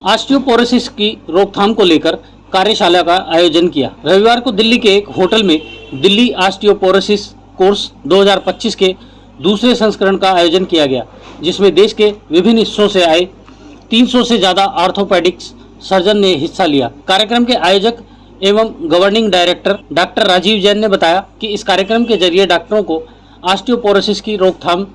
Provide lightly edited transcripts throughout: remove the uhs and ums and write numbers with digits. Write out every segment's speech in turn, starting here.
Osteoporosis की रोकथाम को लेकर कार्यशाला का आयोजन किया। रविवार को दिल्ली के एक होटल में दिल्ली ऑस्टियोपोरोसिस कोर्स 2025 के दूसरे संस्करण का आयोजन किया गया, जिसमें देश के विभिन्न हिस्सों से आए 300 से ज्यादा ऑर्थोपेडिक्स सर्जन ने हिस्सा लिया। कार्यक्रम के आयोजक एवं governing director doctor Rajeev Jain ने बताया कि इस कार्यक्रम के जरिए डॉक्टरों को ऑस्टियोपोरोसिस की रोकथाम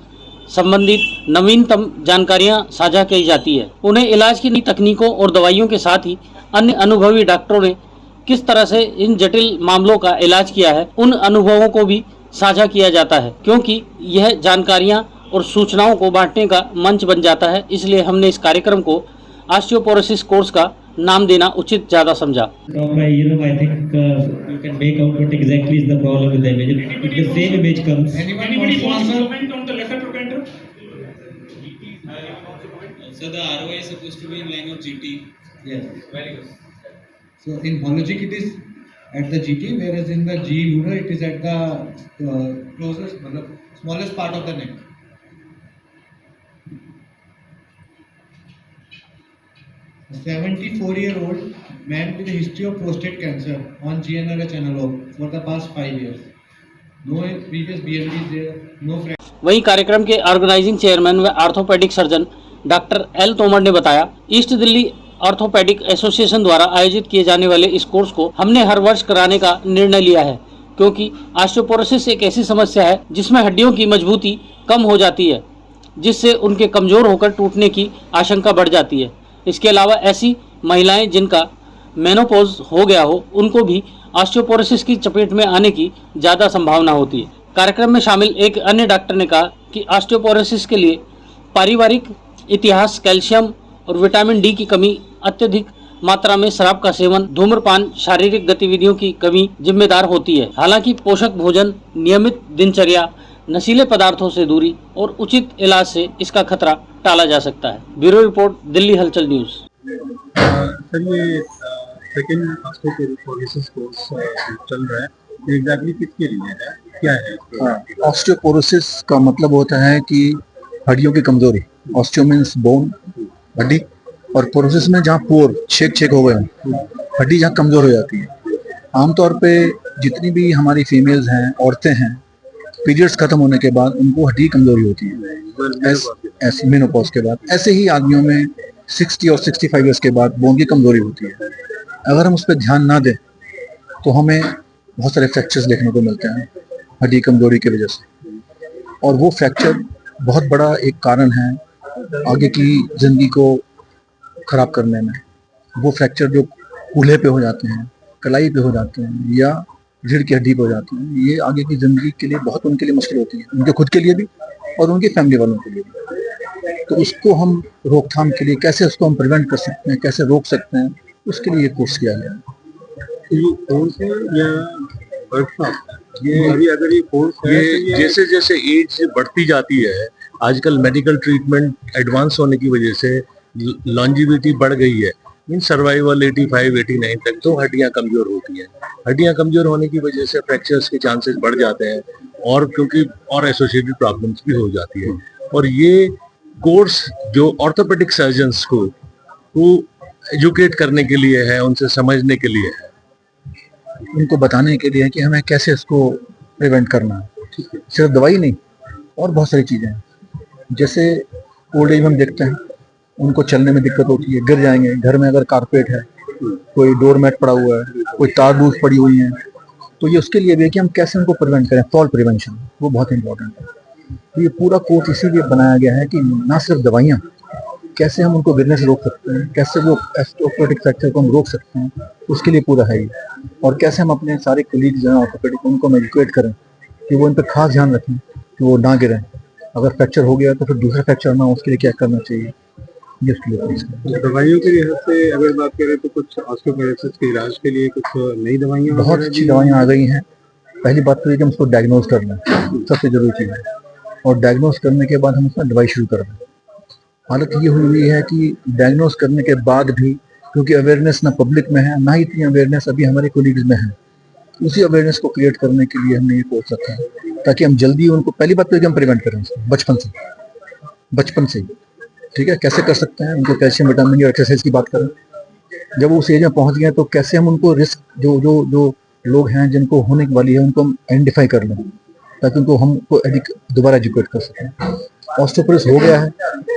संबंधित नवीनतम जानकारियां साझा की जाती है। उन्हें इलाज की नई तकनीकों और दवाइयों के साथ ही अन्य अनुभवी डॉक्टरों ने किस तरह से इन जटिल मामलों का इलाज किया है, उन अनुभवों को भी साझा किया जाता है, क्योंकि यह जानकारियां और सूचनाओं को बांटने का मंच बन जाता है। इसलिए हमने इस कार्यक्रम को ऑस्टियोपोरोसिस कोर्स का नाम देना उचित ज्यादा समझा। I think you can make out what exactly is the problem with the image. If the same image comes. Anybody wants to comment on the left trochanter? So the ROI is supposed to be in line of GT. Yes. Very good. So in hologic it is at the GT, whereas in the G lunar it is at the closest, smallest part of the neck. A 74-year-old man with a history of prostate cancer on GnRH analog for the past 5 years. No previous BMDs there, no fracture. वहीं कार्यक्रम के organising chairman व orthopaedic surgeon doctor L Tomar ने बताया, east Delhi orthopaedic association द्वारा आयोजित किए जाने वाले इस कोर्स को हमने हर वर्ष कराने का निर्णय लिया है, क्योंकि ऑस्टियोपोरोसिस एक ऐसी समस्या है जिसमें हड्डियों की मजबूती कम हो जाती है, जिससे उनके कमजोर होकर टूटने की आशंका बढ़ जाती है। इसके अलावा ऐसी महिलाएं जिनका मेनोपॉज हो गया हो, उनको भी ऑस्टियोपोरोसिस की चपेट में आने की ज़्यादा संभावना होती है। कार्यक्रम में शामिल एक अन्य डॉक्टर ने कहा कि ऑस्टियोपोरोसिस के लिए पारिवारिक इतिहास, कैल्शियम और विटामिन डी की कमी, अत्यधिक मात्रा में शराब का सेवन, धूम्रपान, शारीरिक गतिविधियों की कमी जिम्मेदार होती है। हालांकि पोषक भोजन, नियमित दिनचर्या, नशीले पदार्थों से दूरी और उचित इलाज से इसका खतरा टाला जा सकता है। ब्यूरो रिपोर्ट, दिल्ली हलचल न्यूज। सर, ये सेकंड ऑस्टियोपोरोसिस कोर्स चल रहा है, एग्जैक्टली किसके लिए है, क्या है? ऑस्टियोपोरोसिस का मतलब होता है कि हड्डियों की कमजोरी। ऑस्टियो मीन्स बोन, हड्डी, और पोरोसिस में जहाँ पोर छेक हो गए हों, हड्डी जहाँ कमजोर हो जाती है। आमतौर पे जितनी भी हमारी फीमेल्स हैं, औरतें हैं, पीरियड्स खत्म होने के बाद उनको हड्डी कमजोरी होती है, ऐसे मेनोपॉज के बाद। ऐसे ही आदमियों में 60 और 65 ईयर्स के बाद बोन की कमजोरी होती है। अगर हम उस पर ध्यान ना दें तो हमें बहुत सारे फ्रैक्चर्स देखने को मिलते हैं हड्डी कमजोरी की वजह से, और वो फ्रैक्चर बहुत बड़ा एक कारण है आगे की जिंदगी को खराब करने में। वो फ्रैक्चर जो कूल्हे पे हो जाते हैं, कलाई पे हो जाते हैं, या रीढ़ की हड्डी पे हो जाते हैं, ये आगे की जिंदगी के लिए बहुत उनके लिए मुश्किल होती है, उनके खुद के लिए भी और उनकी फैमिली वालों के लिए भी। तो उसको हम रोकथाम के लिए कैसे उसको हम प्रिवेंट कर सकते हैं, कैसे रोक सकते हैं, उसके लिए ये कोर्स किया गया है। ये कोर्स है या वर्कशॉप? ये अभी अगर ये कोर्स है, ये जैसे जैसे एज बढ़ती जाती है, आजकल मेडिकल ट्रीटमेंट एडवांस होने की वजह से लॉन्जिविटी बढ़ गई है। मीन सर्वाइवल 85-89 तक, तो हड्डियां कमजोर होती हैं। हड्डियां कमजोर होने की वजह से फ्रैक्चर्स के चांसेस बढ़ जाते हैं, और क्योंकि और एसोसिएटेड प्रॉब्लम्स भी हो जाती है। और ये कोर्स जो ऑर्थोपेडिक सर्जन्स को एजुकेट करने के लिए है, उनसे समझने के लिए है, उनको बताने के लिए है कि हमें कैसे इसको प्रिवेंट करना है। सिर्फ दवाई नहीं, और बहुत सारी चीज़ें हैं। जैसे ओल्ड एज में हम देखते हैं उनको चलने में दिक्कत होती है, गिर जाएंगे। घर में अगर कारपेट है, कोई डोरमेट पड़ा हुआ है, कोई तारबूज पड़ी हुई है, तो ये उसके लिए भी है कि हम कैसे उनको प्रिवेंट करें। फॉल प्रिवेंशन वो बहुत इंपॉर्टेंट है। तो ये पूरा कोर्स इसीलिए बनाया गया है कि ना सिर्फ दवाइयाँ, कैसे हम उनको गिरने से रोक सकते हैं, कैसे वो ऑर्थोपेडिक फ्रैक्चर को हम रोक सकते हैं, उसके लिए पूरा है ये। और कैसे हम अपने सारे कलीग्स जो हैं ऑर्थोपेडिक, उनको हम एजुकेट करें कि वो इन पर खास ध्यान रखें कि वो ना गिरें। अगर फ्रैक्चर हो गया तो फिर दूसरा फ्रैक्चर ना हो, उसके लिए क्या करना चाहिए, ये उसके लिए। दवाइयों के लिहाज से अगर बात करें तो कुछ ऑस्टियोपोरोसिस के इलाज के लिए कुछ नई दवाइयाँ, बहुत अच्छी दवाइयाँ आ गई हैं। पहली बात तो ये कि हम उसको डायग्नोज कर लें, सबसे जरूरी चीज़ है। और डायग्नोज करने के बाद हम उसमें दवाई शुरू कर दें। हालत ये हुई है कि डायग्नोज करने के बाद भी, क्योंकि अवेयरनेस ना पब्लिक में है, ना ही इतनी अवेयरनेस अभी हमारे कोलीग्स में है, उसी अवेयरनेस को क्रिएट करने के लिए हमने ये कोर्स रखा है, ताकि हम जल्दी उनको, पहली बात तो हम प्रिवेंट करें बचपन से ही, ठीक है, कैसे कर सकते हैं उनको कैल्शियम विटामिन और एक्सरसाइज की बात करें। जब वो उस एज में पहुंच गए तो कैसे हम उनको रिस्क जो जो जो लोग हैं जिनको होने वाली है उनको हम आइडेंटिफाई कर लें ताकि उनको हमको दोबारा एजुकेट कर सकें। ऑस्टियोपोरोसिस हो गया है,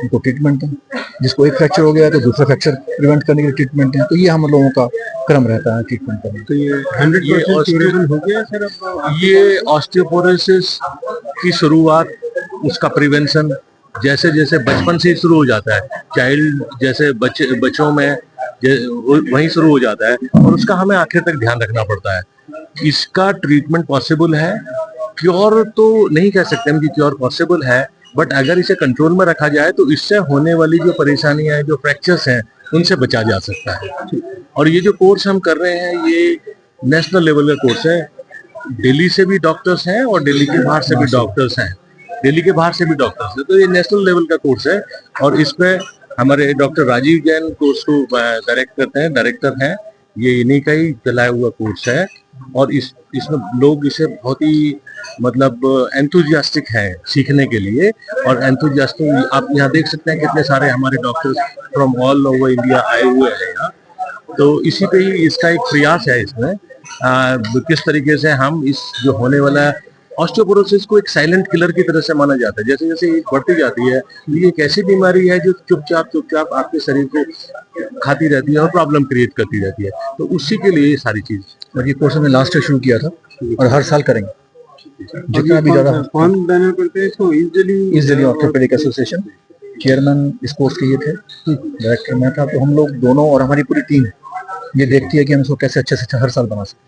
उनको ट्रीटमेंट है, जिसको एक फ्रैक्चर हो गया है तो दूसरा फ्रैक्चर प्रिवेंट करने के लिए ट्रीटमेंट है। तो ये हम लोगों का क्रम रहता है ट्रीटमेंट का। तो ये 100% क्यूरेबल हो गया सर अब? ये ऑस्टियोपोरोसिस की शुरुआत, उसका प्रिवेंशन जैसे जैसे बचपन से ही शुरू हो जाता है, चाइल्ड जैसे बच्चों में वहीं शुरू हो जाता है और उसका हमें आखिर तक ध्यान रखना पड़ता है। इसका ट्रीटमेंट पॉसिबल है, क्योर तो नहीं कह सकते हम कि क्योर पॉसिबल है, बट अगर इसे कंट्रोल में रखा जाए तो इससे होने वाली जो परेशानियां हैं, जो फ्रैक्चर्स हैं, उनसे बचा जा सकता है। और ये जो कोर्स हम कर रहे हैं ये नेशनल लेवल का कोर्स है। दिल्ली से भी डॉक्टर्स हैं और दिल्ली के बाहर से भी डॉक्टर्स हैं, तो ये नेशनल लेवल का कोर्स है। और इसमें हमारे डॉक्टर राजीव जैन कोर्स को डायरेक्टर हैं। ये इन्हीं का ही चलाया हुआ कोर्स है और इसमें लोग इसे बहुत ही मतलब एंथुजियास्टिक हैं सीखने के लिए। और एंथुजियास्टिक आप यहाँ देख सकते हैं कितने सारे हमारे doctors from all over India आए हुए हैं यहाँ। तो इसी पे ही इसका एक प्रयास है इसमें किस तरीके से हम इस जो होने वाला ऑस्टियोपोरोसिस को एक साइलेंट किलर की तरह से माना जाता है। जैसे जैसे एज बढ़ती जाती है ये एक ऐसी बीमारी है जो चुपचाप आपके शरीर को खाती रहती है और प्रॉब्लम क्रिएट करती रहती है। तो उसी के लिए ये सारी चीज और ये कोर्स हमने लास्ट ईयर शुरू किया था और हर साल करेंगे जितना भी ज्यादा। कौन बैनर करते हैं इसको? ईस्ट ऑर्थोपेडिक एसोसिएशन चेयरमैन इस कोर्स के ये थे, डायरेक्टर मैं था। तो हम लोग दोनों और हमारी पूरी टीम ये देखती है कि हम इसको कैसे अच्छे से अच्छा हर साल बना सकते हैं।